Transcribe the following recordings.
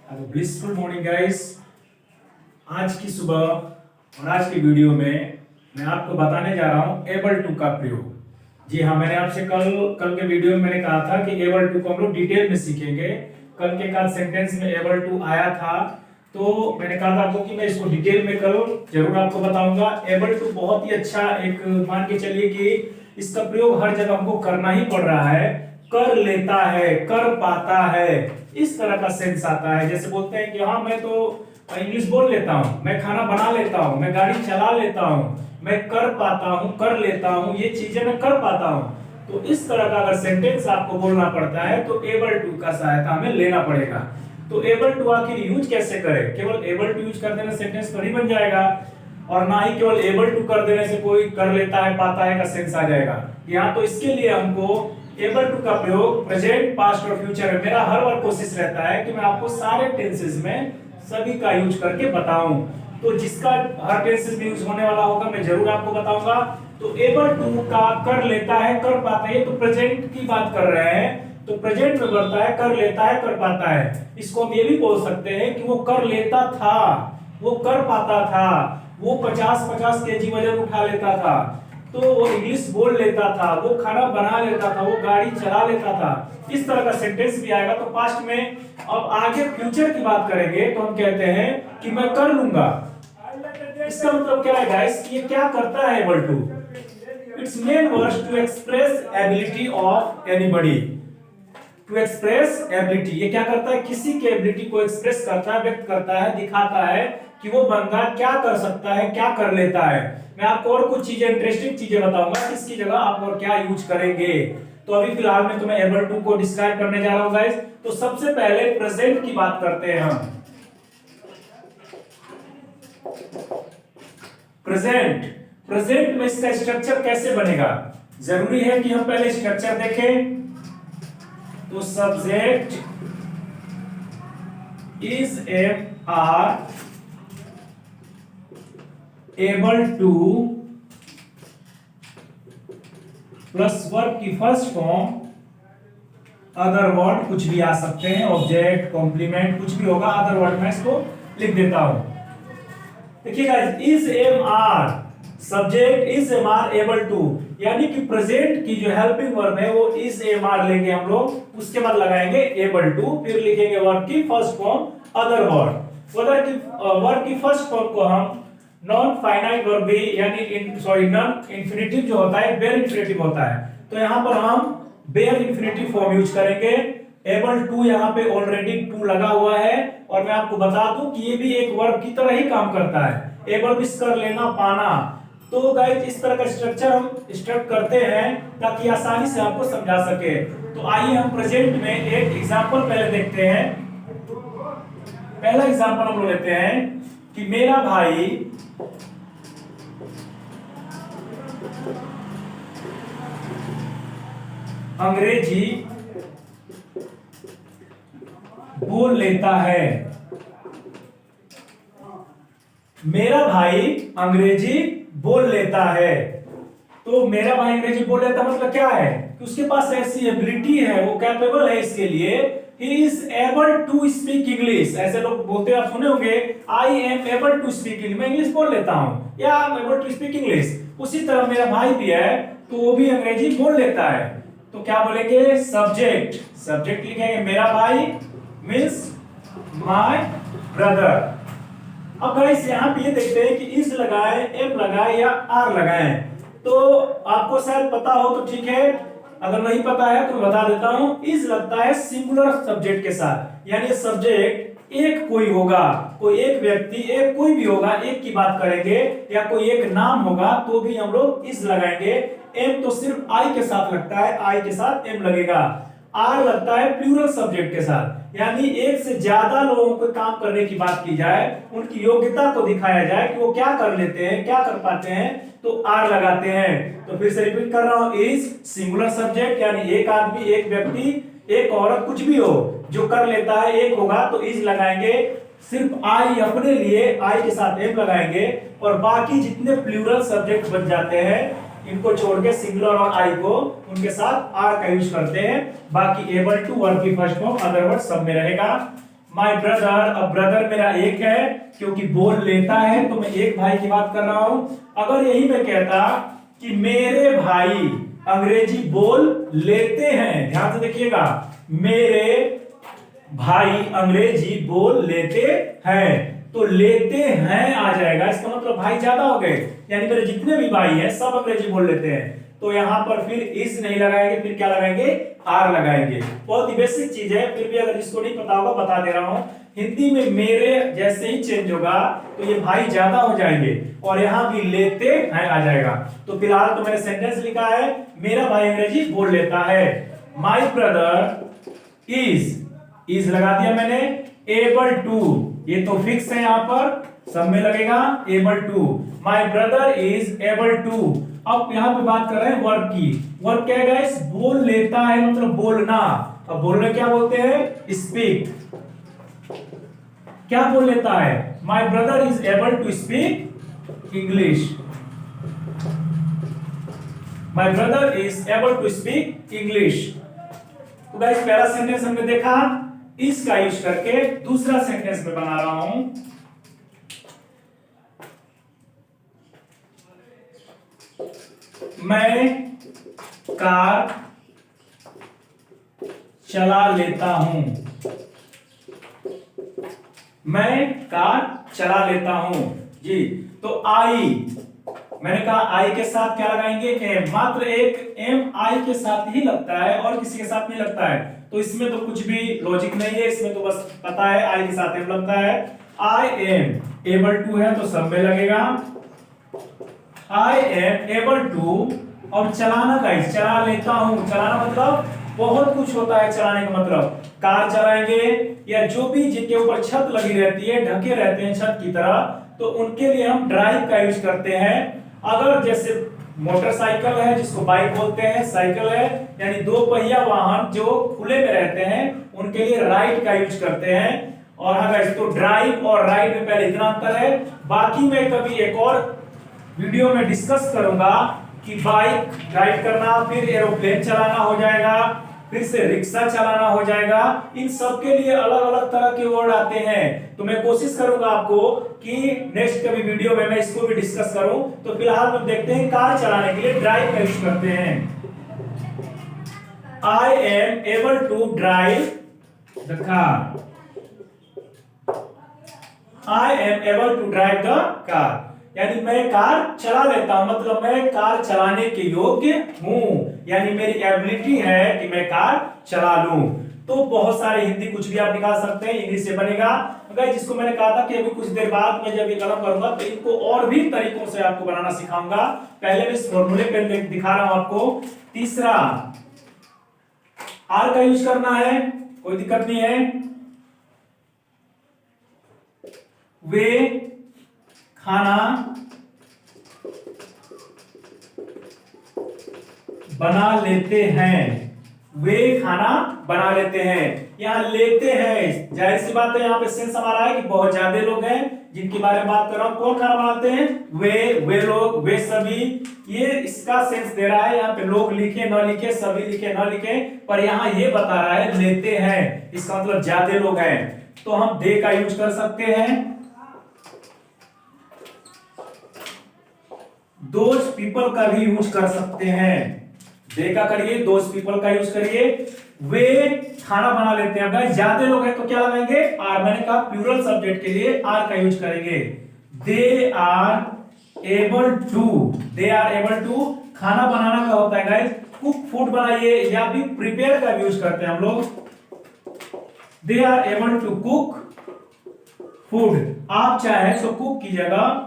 Blissful morning guys. आज की सुबह और आज की वीडियो में मैं आपको बताने जा रहा हूं एबल टू का प्रयोग। जी हाँ, मैंने आपसे कल के वीडियो में मैंने कहा था कि एबल टू को हम लोग डिटेल में सीखेंगे। कल के का सेंटेंस में एबल टू आया था, तो मैंने कहा था आपको कि मैं इसको डिटेल में कल जरूर आपको बताऊंगा। एबल टू बहुत ही अच्छा एक मान के चलिए कि इसका प्रयोग हर जगह हमको करना ही पड़ रहा है। कर लेता है, कर पाता है, इस तरह का सेंस आता है। जैसे बोलते हैं कि हाँ मैं तो इंग्लिश बोल लेता हूँ, मैं खाना बना लेता हूँ, मैं गाड़ी चला लेता हूँ, मैं कर पाता हूँ, कर लेता हूँ, ये चीजें मैं कर पाता हूँ। तो इस तरह का अगर सेंटेंस आपको बोलना पड़ता है तो एबल टू का सहायता हमें लेना पड़ेगा। तो एबल टू आखिर यूज कैसे करें? केवल एबल टू यूज कर देने सेंटेंस तो नहीं बन जाएगा, और ना ही केवल एबल टू कर देने से कोई कर लेता है पाता है का सेंस आ जाएगा। यहाँ तो इसके लिए हमको एबल टू का प्रयोग प्रेजेंट, पास्ट और फ्यूचर में मेरा हर बार कोशिश रहता है कि मैं आपको सारे टेंसेस में सभी का यूज करके बताऊं। तो जिसका हर टेंसेस में यूज होने वाला होगा मैं जरूर आपको बताऊंगा। तो एबल टू का कर लेता है, कर पाता है, तो प्रेजेंट की बात कर रहे हैं, तो प्रेजेंट में बढ़ता है, कर लेता है, कर पाता है। इसको हम ये भी बोल सकते हैं कि वो कर लेता था, वो कर पाता था, वो 50-50 केजी वजन उठा लेता था, तो वो इंग्लिश बोल लेता था, वो खाना बना लेता था, वो गाड़ी चला लेता था। इस तरह का सेंटेंस भी आएगा। तो पास्ट में, अब आगे फ्यूचर की बात करेंगे तो हम कहते हैं कि मैं कर लूंगा। इसका मतलब क्या है गाइस? ये क्या करता है able to? It's main words to express ability of anybody. To express ability, ये क्या करता है? किसी की एबिलिटी को एक्सप्रेस करता है, व्यक्त करता है, दिखाता है कि वो बंदा क्या कर सकता है, क्या कर लेता है। मैं आपको और कुछ चीजें, इंटरेस्टिंग चीजें बताऊंगा किसकी जगह आप और क्या यूज करेंगे। तो अभी फिलहाल में तो मैं एबल टू को डिस्क्राइब करने जा रहा हूं गाइस। तो सबसे पहले प्रेजेंट की बात करते हैं हम। प्रेजेंट, प्रेजेंट में इसका स्ट्रक्चर कैसे बनेगा? जरूरी है कि हम पहले स्ट्रक्चर देखें। तो subject is am are able to plus verb की फर्स्ट फॉर्म, अदर वर्ड कुछ भी आ सकते हैं, ऑब्जेक्ट, कॉम्प्लीमेंट, कुछ भी होगा। अदर वर्ड मैं इसको लिख देता हूं। देखिएगा, is am are, subject is am are able to, यानी कि प्रेजेंट की जो हेल्पिंग वर्ब है वो इज एम आर लेंगे हम लोग, उसके बाद लगाएंगे एबल टू, फिर लिखेंगे वर्ब की first form other word. Verb की फर्स्ट फॉर्म को हम नॉन फाइनाइट वर्ब भी, यानी नॉन इंफिनिटिव जो होता है बेयर इंफिनिटिव होता है, तो यहां पर हम बेयर इंफिनिटिव फॉर्म यूज करेंगे। एबल टू यहाँ पे ऑलरेडी टू लगा हुआ है, और मैं आपको बता दूं कि ये भी एक वर्ब की तरह ही काम करता है। एबल मिस कर लेना, पाना। तो गाइस इस तरह का स्ट्रक्चर हम स्टार्ट करते हैं ताकि आसानी से आपको समझा सके। तो आइए हम प्रेजेंट में एक एग्जांपल पहले देखते हैं। पहला एग्जांपल हम लोग लेते हैं कि मेरा भाई अंग्रेजी बोल लेता है। मेरा भाई अंग्रेजी बोल लेता है। तो मेरा भाई अंग्रेजी बोल लेता मतलब क्या है कि उसके पास ऐसी एबिलिटी है, वो कैपेबल है इसके लिए। He is able to speak English। ऐसे लोग बोलते हैं, आप सुने होंगे, I am able to speak English, मैं इंग्लिश बोल लेता हूं, या I am able to speak English। उसी तरह मेरा भाई भी है, तो वो भी अंग्रेजी बोल लेता है। तो क्या बोलेंगे? सब्जेक्ट, सब्जेक्ट लिखेंगे मेरा भाई मीन्स माय ब्रदर। अब गाइस यहाँ पे ये देखते हैं कि इज लगाए, एम लगाए या आर लगाए। तो आपको शायद पता हो तो ठीक है, अगर नहीं पता है तो बता देता हूं। इज लगता है सिंगुलर सब्जेक्ट के साथ, यानी सब्जेक्ट एक कोई होगा, कोई एक व्यक्ति, एक कोई भी होगा, एक की बात करेंगे, या कोई एक नाम होगा तो भी हम लोग इज लगाएंगे। एम तो सिर्फ आई के साथ लगता है, आई के साथ एम लगेगा। आर लगता है प्लूरल सब्जेक्ट के साथ, यानी एक से ज्यादा लोगों को काम करने की बात की जाए, उनकी योग्यता को दिखाया जाए कि वो क्या कर लेते हैं, क्या कर पाते हैं, तो आर लगाते हैं। तो फिर से रिपीट कर रहा हूं, इज सिंगुलर सब्जेक्ट, यानी एक आदमी, एक व्यक्ति, एक औरत, कुछ भी हो जो कर लेता है, एक होगा तो इज लगाएंगे। सिर्फ आई अपने लिए आई के साथ एम लगाएंगे, और बाकी जितने प्लूरल सब्जेक्ट बन जाते हैं इनको छोड़ के सिंगुलर और आई को उनके साथ आर का यूज करते हैं। बाकी एबल टू, वर्ब की फर्स्ट फॉर्म, अदर वर्ड सब में रहेगा। माय ब्रदर, अब ब्रदर मेरा एक है क्योंकि बोल लेता है, तो मैं एक भाई की बात कर रहा हूं। अगर यही मैं कहता कि मेरे भाई अंग्रेजी बोल लेते हैं, ध्यान से देखिएगा, मेरे भाई अंग्रेजी बोल लेते हैं, तो लेते हैं आ जाएगा, इसका मतलब भाई ज्यादा हो गए, यानी मेरे जितने भी भाई हैं सब अंग्रेजी बोल लेते हैं। तो यहां पर फिर इस नहीं लगाएंगे, फिर क्या लगाएंगे, आर लगाएंगे। बहुत ही बेसिक चीज है, फिर भी अगर जिसको नहीं पता होगा बता दे रहा हूं। हिंदी में मेरे जैसे ही चेंज होगा तो ये भाई ज्यादा हो जाएंगे और यहां भी लेते हैं आ जाएगा। तो फिलहाल तो मैंने सेंटेंस लिखा है, मेरा भाई अंग्रेजी बोल लेता है। माय ब्रदर इज लगा दिया मैंने, एबल टू, ये तो फिक्स है, यहां पर सब में लगेगा able to. My brother is able to. अब यहां पे बात कर रहे हैं वर्ब की। वर्ब क्या है गाइस, बोल लेता है मतलब बोलना। अब बोलने क्या बोलते हैं, स्पीक। क्या बोल लेता है, my brother is able to speak English. My brother is able to speak English. तो गाइस पहला सेंटेंस हमने देखा, इसका यूज करके दूसरा सेंटेंस में बना रहा हूं। मैं कार चला लेता हूं। मैं कार चला लेता हूं जी। तो आई, मैंने कहा आई के साथ क्या लगाएंगे, एम। मात्र एक एम आई के साथ ही लगता है और किसी के साथ नहीं लगता है, तो इसमें तो कुछ भी लॉजिक नहीं है, इसमें तो बस पता है आई के साथ एम लगता है। आई एम एबल टू है तो सब में लगेगा, आई एम एबल टू। और चलाना गाइस, चला लेता हूं, चलाना मतलब बहुत कुछ होता है चलाने का मतलब। कार चलाएंगे या जो भी जिनके ऊपर छत लगी रहती है, ढके रहते हैं छत की तरह, तो उनके लिए हम ड्राइव का यूज करते हैं। अगर जैसे मोटरसाइकिल है जिसको बाइक बोलते हैं, साइकिल है यानी दो पहिया वाहन जो खुले में रहते हैं, उनके लिए राइड का यूज करते हैं। और हाँ गाइस, तो ड्राइव और राइड में पहले इतना अंतर है, बाकी मैं कभी एक और वीडियो में डिस्कस करूंगा कि बाइक ड्राइव करना, फिर एरोप्लेन चलाना हो जाएगा, फिर से रिक्शा चलाना हो जाएगा। इन सब के लिए अलग अलग तरह के वर्ड आते हैं, तो मैं कोशिश करूंगा आपको कि नेक्स्ट कभी वीडियो में मैं इसको भी डिस्कस करूं। तो फिलहाल हम देखते हैं कार चलाने के लिए ड्राइव का यूज करते हैं। I am able to drive the car. I am able to drive the car, यानी मैं कार चला लेता हूं, मतलब मैं कार चलाने के योग्य हूं, यानी मेरी एबिलिटी है कि मैं कार चला लूं। तो बहुत सारे हिंदी कुछ भी आप निकाल सकते हैं, इंग्लिश से बनेगा। अगर जिसको मैंने कहा था कि अभी कुछ देर बाद मैं जब ये कलम करूंगा तो इनको और भी तरीकों से आपको बनाना सिखाऊंगा। पहले मैं इस फॉर्मूले पे दिखा रहा हूं आपको। तीसरा, आर का यूज करना है, कोई दिक्कत नहीं है। वे खाना बना लेते हैं। वे खाना बना लेते हैं, यहां लेते हैं, जाहिर सी बात है यहाँ पे सेंस हमारा है कि बहुत ज्यादा लोग हैं जिनके बारे में बात कर रहा हूं। कौन खाना बनाते हैं, वे लोग, वे सभी, ये इसका सेंस दे रहा है। यहाँ पे लोग लिखे न लिखे, सभी लिखे न लिखे, पर यहाँ ये बता रहा है लेते हैं, इसका मतलब ज्यादा लोग हैं। तो हम दे का यूज कर सकते हैं, दोज पीपल का भी यूज कर सकते हैं। दे का करिए, दोज पीपल का यूज करिए। वे खाना बना लेते हैं, अगर ज्यादा लोग हैं तो क्या लगाएंगे, आर। मैंने कहा प्लूरल सब्जेक्ट के लिए आर का यूज करेंगे। They are able to, they are able to, खाना बनाना का होता है गाइस कुक फूड बनाइए, या भी प्रिपेयर का यूज करते हैं हम लोग। They are able to cook food, आप चाहे तो कुक की जगह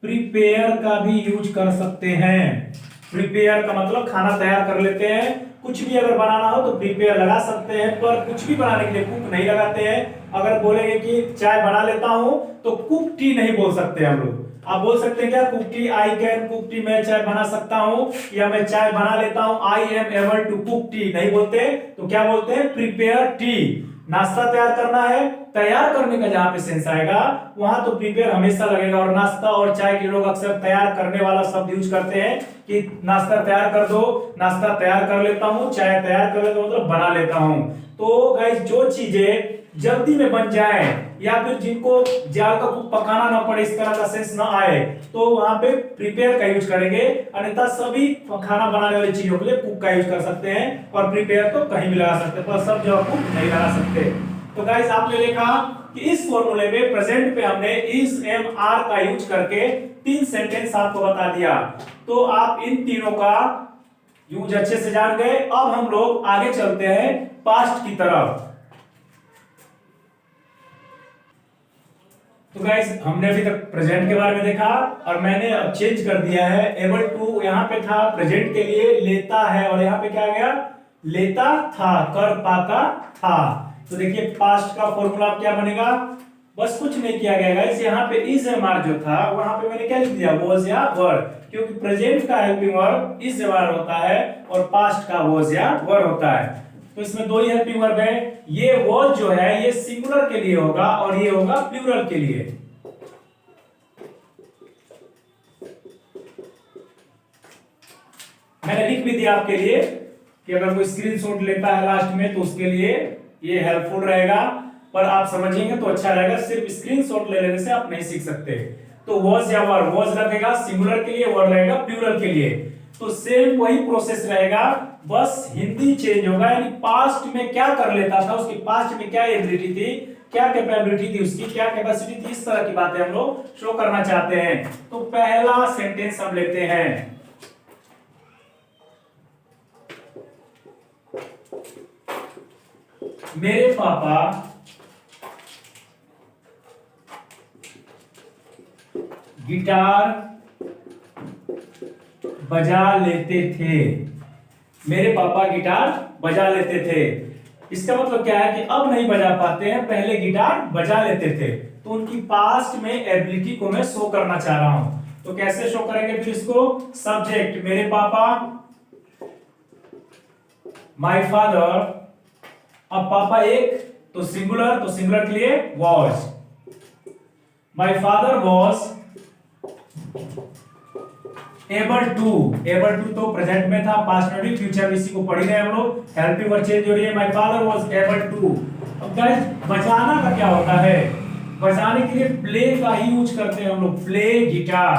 प्रिपेयर का भी यूज कर सकते हैं। प्रिपेयर का मतलब खाना तैयार कर लेते हैं, कुछ भी अगर बनाना हो तो प्रिपेयर लगा सकते हैं, पर कुछ भी बनाने के लिए कुक नहीं लगाते हैं। अगर बोलेंगे कि चाय बना लेता हूं तो कुक टी नहीं बोल सकते हम लोग। आप बोल सकते हैं क्या, cook T, I can cook T, मैं चाय बना सकता हूं, या मैं चाय बना लेता हूं, I am able to cook tea, नहीं बोलते। तो क्या बोलते हैं, प्रिपेयर टी। नाश्ता तैयार करना है, तैयार करने का जहां पे सेंस आएगा वहां तो प्रिपेयर हमेशा लगेगा। और नाश्ता और चाय के लोग अक्सर तैयार करने वाला शब्द यूज करते हैं कि नाश्ता तैयार कर दो, नाश्ता तैयार कर लेता हूं, चाय तैयार कर लेता हूं, मतलब बना लेता हूं। तो गाइस जो चीजें जल्दी में बन जाए या फिर जिनको जाल का कुक पकाना ना पड़े, इस तरह का सेंस ना आए, तो वहां पे प्रिपेयर का यूज करेंगे। अन्यथा सभी खाना बनाने वाली चीजों के लिए कुक का यूज कर सकते हैं, और प्रिपेयर तो कहीं भी लगा सकते हैं, पर सब जगह कुक नहीं लगा सकते। तो गाइस आपने देखा कि इस फॉर्मूले में प्रेजेंट पे हमने इज एम आर का यूज करके 3 सेंटेंस आपको बता दिया। तो आप इन तीनों का यूज अच्छे से जान गए। अब हम लोग आगे चलते हैं पास्ट की तरफ। तो गाइस हमने अभी तक प्रेजेंट के बारे में देखा, और मैंने अब चेंज कर दिया है। एबल टू यहाँ पे था प्रेजेंट के लिए लेता है, और यहाँ पे क्या आ गया, लेता था, कर पाता था। तो देखिए पास्ट का फॉर्मूला क्या बनेगा, बस कुछ नहीं किया गया गाइस। यहाँ पे इज एम आर जो था वहां पे मैंने क्या लिख दिया, वॉज या वर, क्योंकि प्रेजेंट का helping verb is am are होता है और पास्ट का वॉज या वर होता है। तो इसमें दो ही हेल्पिंग वर्ब है। ये वॉज जो है ये सिंगुलर के लिए होगा और ये होगा प्लूरल के लिए। मैंने लिख भी दिया आपके लिए कि अगर कोई स्क्रीनशॉट लेता है लास्ट में तो उसके लिए ये हेल्पफुल रहेगा, पर आप समझेंगे तो अच्छा रहेगा। सिर्फ स्क्रीनशॉट ले लेने से आप नहीं सीख सकते। तो वॉज या वर, वॉज लगेगा सिंगुलर के लिए, वर रहेगा प्लूरल के लिए। तो सेम वही प्रोसेस रहेगा, बस हिंदी चेंज होगा। यानी पास्ट में क्या कर लेता था, उसकी पास्ट में क्या एबिलिटी थी, क्या कैपेबिलिटी थी उसकी, क्या कैपेसिटी थी, इस तरह की बातें हम लोग शो करना चाहते हैं। तो पहला सेंटेंस हम लेते हैं, मेरे पापा गिटार बजा लेते थे। मेरे पापा गिटार बजा लेते थे, इसका मतलब क्या है कि अब नहीं बजा पाते हैं, पहले गिटार बजा लेते थे। तो उनकी पास्ट में एबिलिटी को मैं शो करना चाह रहा हूं। तो कैसे शो करेंगे फिर इसको, सब्जेक्ट मेरे पापा, माय फादर, अब पापा एक तो सिंगुलर के लिए was, my father was able to तो प्रेजेंट में था, पास्ट में भी, फ्यूचर में इसी को पढ़ ही रहे हम लोग। हेल्पिंग वर्ब चेंज हो रही है, my father was able to. अब गाइस बजाना का क्या होता है, बजाने के लिए प्ले का ही यूज करते हैं हम लोग, play guitar.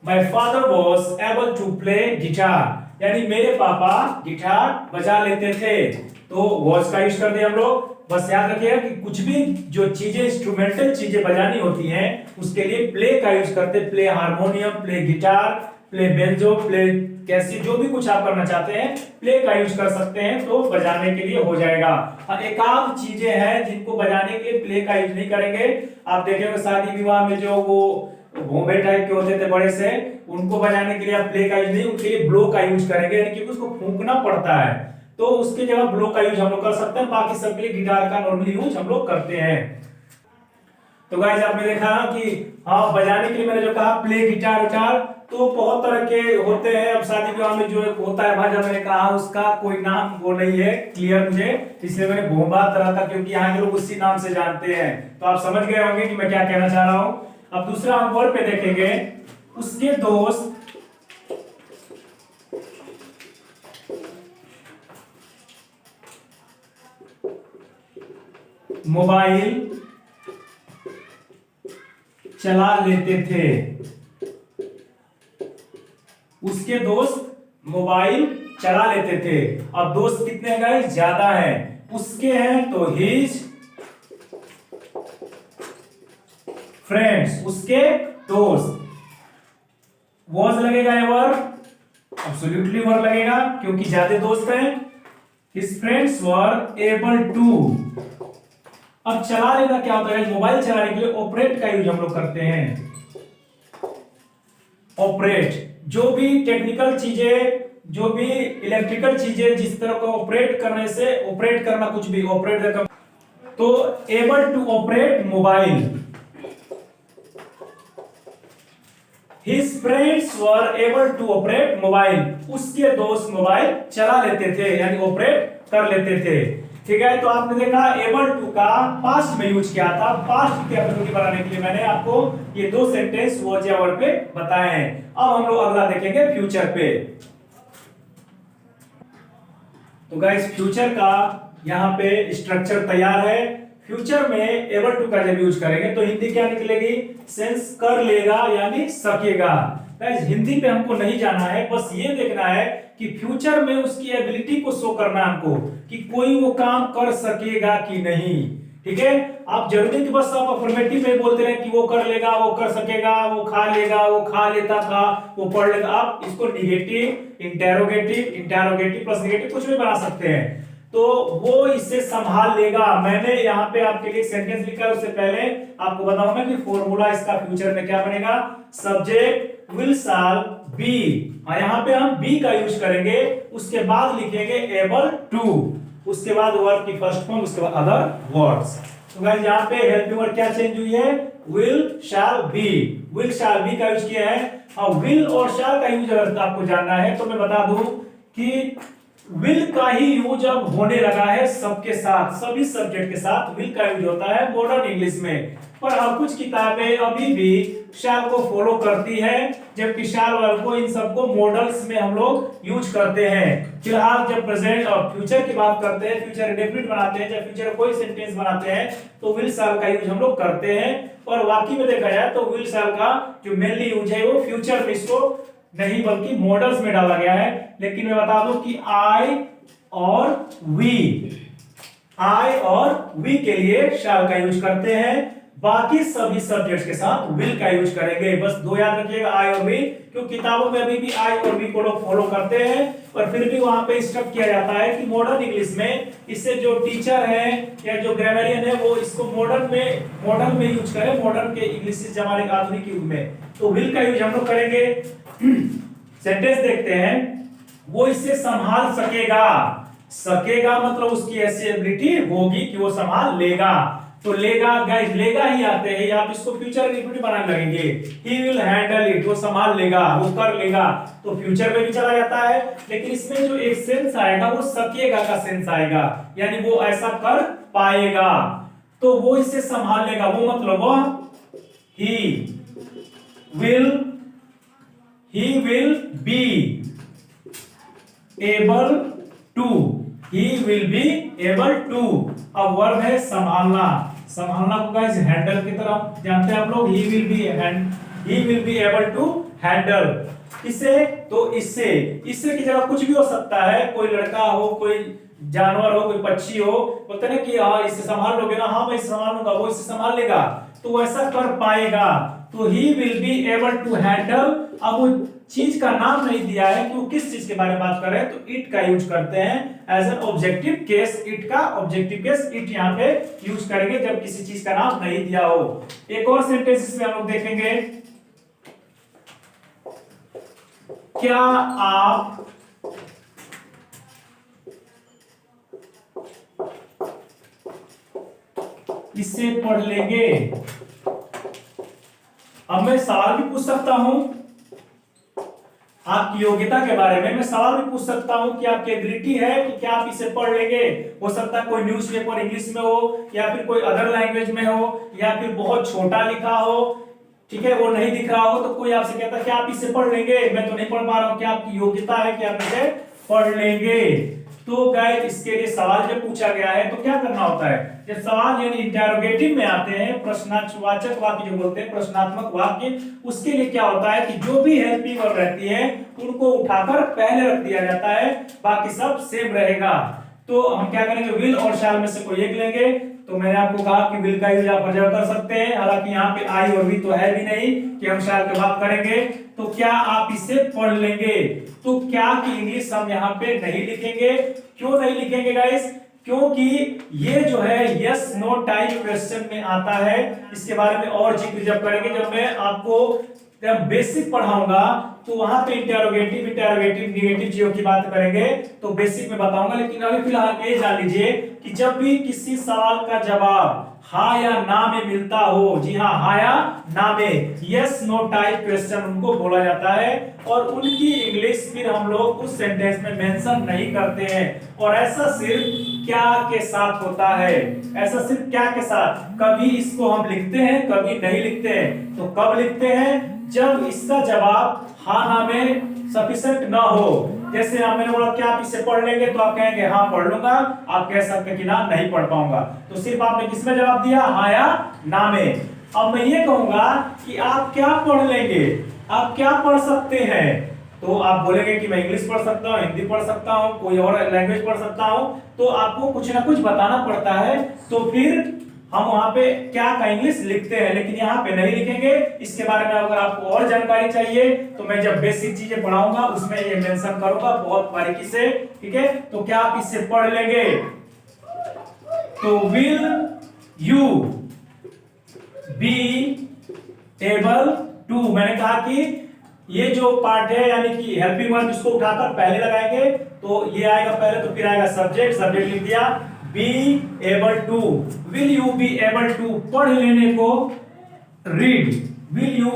My father was able to play guitar, यानी मेरे पापा गिटार बजा लेते थे। तो वॉज का यूज कर दिया हम लोग। बस याद रखिएगा कि कुछ भी जो चीजें इंस्ट्रूमेंटल चीजें बजानी होती हैं उसके लिए प्ले का यूज करते, play harmonium, play guitar, play banjo, play कैसी, जो भी कुछ आप करना चाहते हैं प्ले का यूज कर सकते हैं, तो बजाने के लिए हो जाएगा। एक आध चीजें हैं जिनको बजाने के लिए प्ले का यूज नहीं करेंगे। आप देखेंगे शादी विवाह में जो वो भोंबे टाइप के होते थे बड़े से, उनको बजाने के लिए आप प्ले का यूज नहीं, उनके लिए ब्लो का यूज करेंगे, यानी कि उसको फूंकना पड़ता है, तो उसके जगह ब्लो का यूज हम लोग कर सकते हैं। बाकी सबके लिए गिटार का नॉर्मली यूज हम लोग करते हैं। तो गाइस आपने देखा कि हाँ बजाने के लिए मैंने जो कहा प्ले गिटार विटार, तो बहुत तरह के होते हैं। अब शादी विवाह में जो होता है भाजा, मैंने कहा उसका कोई नाम वो नहीं है क्लियर मुझे, इसलिए मैंने भोंबा तरह का, क्योंकि यहाँ के लोग उसी नाम से जानते हैं। तो आप समझ गए होंगे कि मैं क्या कहना चाह रहा हूँ। अब दूसरा हम वर्ड पे देखेंगे, उसके दोस्त मोबाइल चला लेते थे। उसके दोस्त मोबाइल चला लेते थे। अब दोस्त कितने गए, ज्यादा है, उसके हैं तो हिज फ्रेंड्स, उसके दोस्त। वॉज लगेगा या वर, एब्सोल्युटली वर लगेगा क्योंकि ज्यादा दोस्त हैं। His friends were able to. अब चला लेना क्या होता है, मोबाइल चलाने के लिए ऑपरेट का यूज हम लोग करते हैं। ऑपरेट, जो भी टेक्निकल चीजें, जो भी इलेक्ट्रिकल चीजें जिस तरह को ऑपरेट करने से, ऑपरेट करना कुछ भी ऑपरेट, तो able to operate mobile. His friends were able to operate mobile, उसके दोस्त मोबाइल चला लेते थे यानी ऑपरेट कर लेते थे। ठीक है, तो आपने देखा एबल टू का पास्ट में यूज किया था। पास्ट की एबिलिटी बनाने के लिए मैंने आपको ये दो सेंटेंस वॉज या वर पे बताए हैं। अब हम लोग अगला देखेंगे फ्यूचर पे। तो गाइस फ्यूचर का यहाँ पे स्ट्रक्चर तैयार है। फ्यूचर में एबल टू का जब यूज करेंगे तो हिंदी क्या निकलेगी, सेंस कर लेगा यानी सकेगा। गाइस हिंदी पे हमको नहीं जाना है, बस ये देखना है कि फ्यूचर में उसकी एबिलिटी को शो करना हमको कि कोई वो काम कर सकेगा कि नहीं। ठीक है, आप जरूरी कि बस आप अफर्मेटिव में बोलते रहे कि वो कर लेगा, वो कर सकेगा, वो खा लेगा, वो खा लेता था, वो पढ़ लेगा। आप इसको negative, interrogative, interrogative plus negative कुछ भी बना सकते हैं। तो वो इसे संभाल लेगा। मैंने यहाँ पे आपके लिए सेंटेंस लिखा है, उससे पहले आपको बताऊंगा कि फॉर्मूला इसका फ्यूचर में क्या बनेगा। सब्जेक्ट विल शाल बी, और यहाँ पे हम बी का यूज करेंगे, उसके बाद लिखेंगे एबल टू, उसके बाद वर्ब की फर्स्ट फॉर्म, उसके बाद अदर वर्ड्स। तो गाइस यहाँ पे हेल्पिंग वर्ड क्या चेंज हुई है, will shall be, will shall be का यूज किया है। और विल और शैल का यूज अगर आपको जानना है तो मैं बता दूं कि विल का ही यूज अब होने लगा है सबके साथ, सभी सब्जेक्ट के साथ विल का यूज होता है मॉडर्न इंग्लिश में। पर अब कुछ किताबें अभी भी शैल को फॉलो करती है, जबकि शैल वर्ब को इन सबको मॉडल्स में हम लोग यूज करते हैं। फिलहाल जब प्रेजेंट और फ्यूचर की बात करते हैं, फ्यूचर इंडेफिनिट बनाते हैं, जब फ्यूचर कोई सेंटेंस बनाते हैं तो विल शैल का यूज हम लोग करते हैं। और वाकई में देखा जाए तो विल शैल का जो मेनली यूज है वो फ्यूचर में इसको नहीं बल्कि मॉडल्स में डाला गया है। लेकिन मैं बता दूं कि आई और वी के लिए शैल का यूज करते हैं, बाकी सभी सब्जेक्ट्स के साथ विल का यूज करेंगे। बस दो याद रखिएगा, आई और वी, क्योंकि किताबों में अभी भी आई और वी को लोग फॉलो करते हैं, पर फिर भी वहां पे इंस्ट्रक्ट किया जाता है कि मॉडर्न इंग्लिश में इससे जो टीचर है या जो ग्रामरियन है वो इसको मॉडर्न में यूज करें, मॉडर्न के इंग्लिश जमाने के आधुनिक युग में। तो विल का यूज हम लोग करेंगे। सेंटेंस देखते हैं, वो इसे संभाल सकेगा। सकेगा मतलब उसकी ऐसी एबिलिटी होगी कि वो संभाल लेगा। तो लेगा गाइस, लेगा ही आते हैं, आप इसको फ्यूचर इंडेफिनिट बनाने लगेंगे। ही विल हैंडल इट, वो संभाल लेगा, वो कर लेगा, तो फ्यूचर में भी चला जाता है। लेकिन इसमें जो एक सेंस आएगा वो सकेगा का सेंस आएगा, यानी वो ऐसा कर पाएगा। तो वो इसे संभाल लेगा, वो मतलब वो he will be able to, he will be able to। अब वर्ब है संभालना, संभालना को गाइस हैंडल की तरह जानते हैं आप लोग। he will be able to handle, इसे तो इससे की जगह कुछ भी हो सकता है, कोई लड़का हो, कोई जानवर हो, कोई पक्षी हो, बोलते ना कि हाँ इसे संभाल लोगे ना, हाँ मैं संभाल लूंगा, वो इसे संभाल लेगा, तो वैसा कर पाएगा। तो he will be able to handle। अब वो चीज का नाम नहीं दिया है कि वो किस चीज के बारे में बात कर रहे हैं, तो इट का यूज करते हैं as an objective case. It का ऑब्जेक्टिव केस इट यहाँ पे यूज करेंगे जब किसी चीज का नाम नहीं दिया हो। एक और सेंटेंस इसमें हम लोग देखेंगे, क्या आप इसे पढ़ लेंगे। अब मैं सवाल भी पूछ सकता हूं आपकी योग्यता के बारे में, मैं सवाल भी पूछ सकता हूं कि आपकी एबिलिटी है कि क्या आप इसे पढ़ लेंगे। हो सकता है कोई न्यूज़पेपर इंग्लिश में हो, या फिर कोई अदर लैंग्वेज में हो, या फिर बहुत छोटा लिखा हो, ठीक है, वो नहीं दिख रहा हो, तो कोई आपसे कहता है कि आप इसे पढ़ लेंगे, मैं तो नहीं पढ़ पा रहा हूं, क्या आपकी योग्यता है कि आप इसे पढ़ लेंगे। तो गाइस इसके लिए सवाल जब पूछा गया है तो क्या करना होता है, जब सवाल यानी इंटरोगेटिव में आते हैं, प्रश्नवाचक वाक्य जो बोलते हैं, प्रश्नात्मक वाक्य, उसके लिए क्या होता है कि जो भी हेल्पिंग वर्ब रहती है उनको उठाकर पहले रख दिया जाता है, बाकी सब सेम रहेगा। तो हम क्या करेंगे, विल और शैल में से कोई एक लेंगे। तो मैंने आपको कहा कि विल का यूज आप हर जगह कर सकते हैं, हालांकि यहाँ पे आई और वी तो है भी नहीं कि हम शैल की बात करेंगे। तो क्या आप इसे पढ़ लेंगे, तो क्या की इंग्लिश हम यहाँ पे नहीं लिखेंगे। क्यों नहीं लिखेंगे गाइस, क्योंकि ये जो है यस नो टाइप क्वेश्चन में आता है। इसके बारे में और जिक्र जब करेंगे, जब मैं आपको जब बेसिक पढ़ाऊंगा तो वहां पे इंटरोगेटिव निगेटिव चीजों की बात करेंगे, तो बेसिक में बताऊंगा। लेकिन अभी फिलहाल ये जान लीजिए कि जब भी किसी सवाल का जवाब हाँ या ना में मिलता हो, जी हाँ या ना में, यस नो टाइप क्वेश्चन उनको बोला जाता है, और उनकी इंग्लिश फिर हम लोग उस सेंटेंस में मेंशन नहीं करते हैं। और ऐसा सिर्फ क्या के साथ होता है, ऐसा सिर्फ क्या के साथ, कभी इसको हम लिखते हैं कभी नहीं लिखते हैं। तो कब लिखते हैं, जब इसका जवाब हाँ ना में सफिशिएंट ना हो, जैसे मैंने बोला क्या आप इसे पढ़ लेंगे, तो आप कहेंगे हाँ पढ़ लूंगा। आप कह सकते हैं कि ना नहीं पढ़ पाऊंगा। तो सिर्फ आपने किसमें जवाब दिया, हाँ या ना में। अब मैं ये कहूंगा कि आप क्या पढ़ लेंगे, आप क्या पढ़ सकते हैं, तो आप बोलेंगे कि मैं इंग्लिश पढ़ सकता हूँ, हिंदी पढ़ सकता हूँ, कोई और लैंग्वेज पढ़ सकता हूँ। तो आपको कुछ ना कुछ बताना पड़ता है, तो फिर हम वहां पे क्या का इंग्लिश लिखते हैं, लेकिन यहाँ पे नहीं लिखेंगे। इसके बारे में अगर आपको और जानकारी चाहिए तो मैं जब बेसिक चीजें पढ़ाऊंगा उसमें ये मेंशन करूंगा बहुत बारीकी से, ठीक है। तो क्या आप इससे पढ़ लेंगे, तो will you be able to, मैंने कहा कि ये जो पार्ट है यानी कि हेल्पिंग वर्ब, इसको उठाकर पहले लगाएंगे तो ये आएगा पहले, तो फिर आएगा सब्जेक्ट, सब्जेक्ट लिख दिया be able to. Will you be able to, पढ़ लेने को read, will you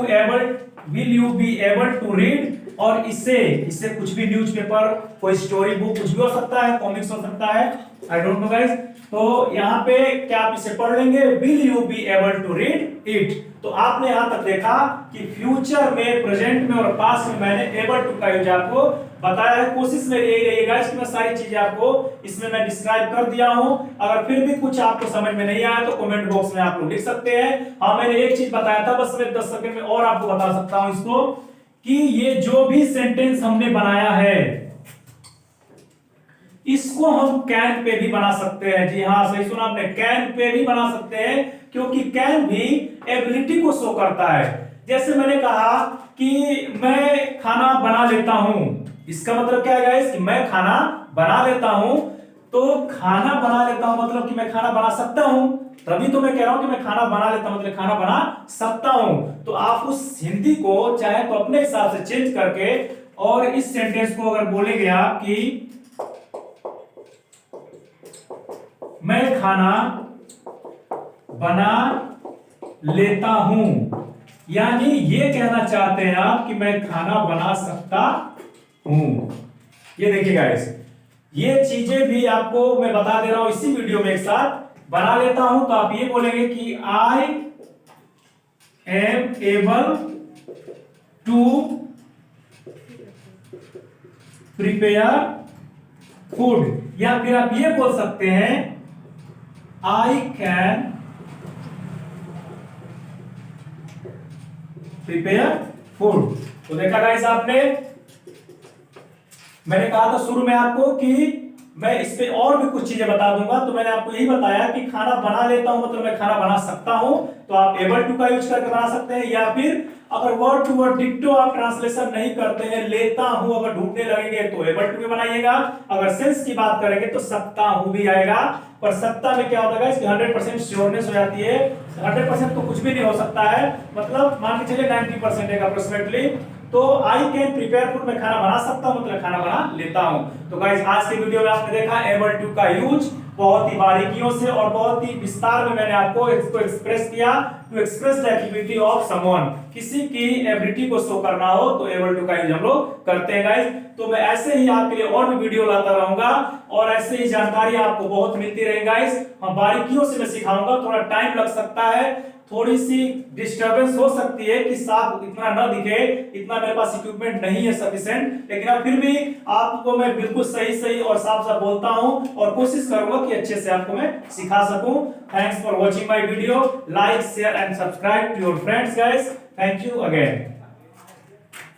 be able to read. और इससे कुछ भी न्यूज़पेपर, कोई स्टोरी बुक, कुछ भी हो सकता है, कॉमिक्स हो सकता है, आई डोंट नो गाइस। तो यहाँ पे क्या आप इसे पढ़ लेंगे, will you be able to read it. तो आपने यहां तक देखा कि फ्यूचर में, प्रेजेंट में और पास्ट में मैंने एबल टू का यूज आपको बताया है। कोशिश मेरी यही रहेगा कि मैं सारी चीजें आपको इसमें मैं डिस्क्राइब कर दिया हूं। अगर फिर भी कुछ आपको समझ में नहीं आया तो कमेंट बॉक्स में आप लोग लिख सकते हैं। हाँ, मैंने एक चीज बताया था, बस मैं 10 सेकंड में और आपको बता सकता हूं इसको, कि ये जो भी सेंटेंस हमने बनाया है इसको हम कैन पे भी बना सकते हैं। जी हाँ, सही सुना आपने, कैन पे भी बना सकते हैं, क्योंकि कैन भी एबिलिटी को शो करता है। जैसे मैंने कहा कि मैं खाना बना लेता हूं, इसका मतलब क्या है गाइस, कि मैं खाना बना लेता हूं। तो खाना बना लेता हूं मतलब कि मैं खाना बना सकता हूं, तभी तो मैं कह रहा हूं कि मैं खाना बना लेता हूं मतलब खाना बना सकता हूं। तो आप उस हिंदी को चाहे तो अपने हिसाब से चेंज करके और इस सेंटेंस को अगर बोलेंगे आप कि मैं खाना बना लेता हूं, यानी ये कहना चाहते हैं आप कि मैं खाना बना सकता हूं। ये देखिए गाइस, ये चीजें भी आपको मैं बता दे रहा हूं इसी वीडियो में एक साथ। बना लेता हूं तो आप ये बोलेंगे कि I am able to prepare food, या फिर आप ये बोल सकते हैं आई कैन प्रिपेयर फूड। तो देखा गाइस आपने, मैंने कहा था शुरू में आपको कि मैं इस पे और भी कुछ चीजें बता दूंगा। तो मैंने आपको यही बताया कि खाना बना लेता हूं मतलब मैं खाना बना सकता हूं, तो आप एबल टू का यूज करके बना सकते हैं। या फिर अगर वर्ड टू वर्ड डिक्टो आप ट्रांसलेशन नहीं करते हैं, लेता हूं अगर ढूंढने लगेंगे तो एबल टू भी बनाइएगा। अगर सेंस की बात करेंगे तो सकता हूं भी आएगा। पर सकता में क्या होता है इसकी 100% श्योरनेस हो जाती है। 100% तो कुछ भी नहीं हो सकता है, मतलब मान के चलिए 90% है अप्रोक्सीमेटली। तो आई कैन प्रिपेयर फूड, मैं खाना बना सकता हूं मतलब खाना बना लेता हूं। तो गाइस आज के वीडियो में आपने देखा एबल टू का यूज बहुत ही बारीकियों से और बहुत ही विस्तार में मैंने आपको इसको एक्सप्रेस किया। To express the ability of someone, किसी की एबिलिटी को शो करना हो तो एबल टू का यूज हम लोग करते हैं गाइस। तो मैं ऐसे ही आपके लिए और भी वीडियो लाता रहूंगा और ऐसे ही जानकारी आपको बहुत मिलती रहेगी गाइस। हम बारीकियों से मैं सिखाऊंगा, थोड़ा टाइम लग सकता है, थोड़ी सी डिस्टरबेंस हो सकती है कि साफ इतना न दिखे, इतना मेरे पास इक्विपमेंट नहीं है सफिशिएंट, लेकिन अब फिर भी आपको मैं बिल्कुल सही सही और साफ साफ बोलता हूं और कोशिश करूंगा कि अच्छे से आपको मैं सिखा सकूं। Thanks for watching my video, like share and subscribe to your friends guys. Thank you again.